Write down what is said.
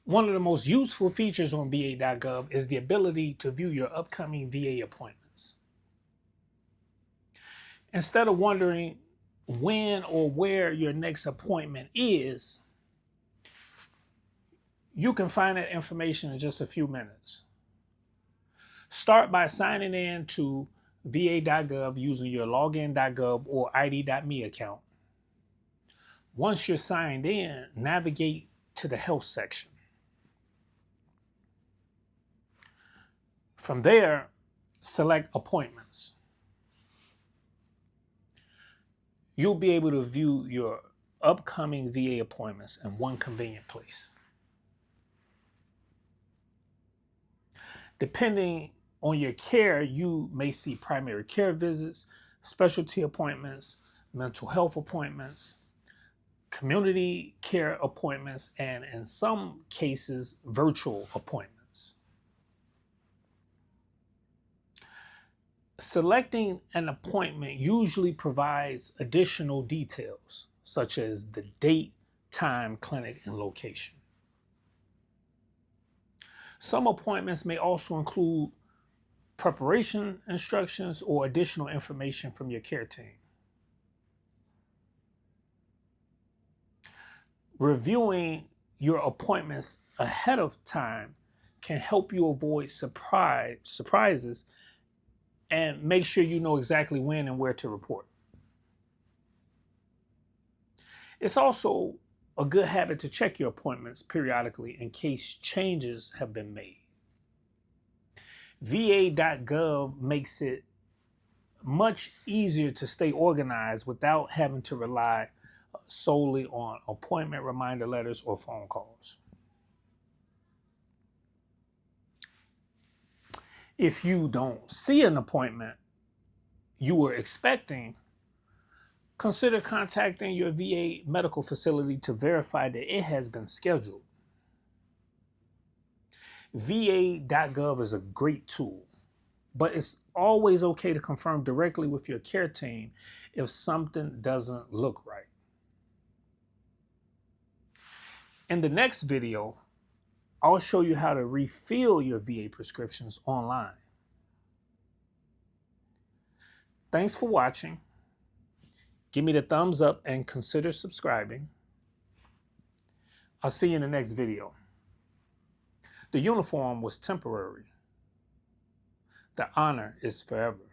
One of the most useful features on VA.gov is the ability to view your upcoming VA appointments. Instead of wondering when or where your next appointment is, you can find that information in just a few minutes. Start by signing in to VA.gov using your login.gov or ID.me account. Once you're signed in, navigate to the health section. From there, select appointments. You'll be able to view your upcoming VA appointments in one convenient place. Depending on your care, you may see primary care visits, specialty appointments, mental health appointments, community care appointments, and in some cases, virtual appointments. Selecting an appointment usually provides additional details, such as the date, time, clinic, and location. Some appointments may also include preparation instructions or additional information from your care team. Reviewing your appointments ahead of time can help you avoid surprises and make sure you know exactly when and where to report. It's also a good habit to check your appointments periodically in case changes have been made. VA.gov makes it much easier to stay organized without having to rely solely on appointment reminder letters or phone calls. If you don't see an appointment you were expecting, consider contacting your VA medical facility to verify that it has been scheduled. VA.gov is a great tool, but it's always okay to confirm directly with your care team if something doesn't look right. In the next video, I'll show you how to refill your VA prescriptions online. Thanks for watching. Give me the thumbs up and consider subscribing. I'll see you in the next video. The uniform was temporary. The honor is forever.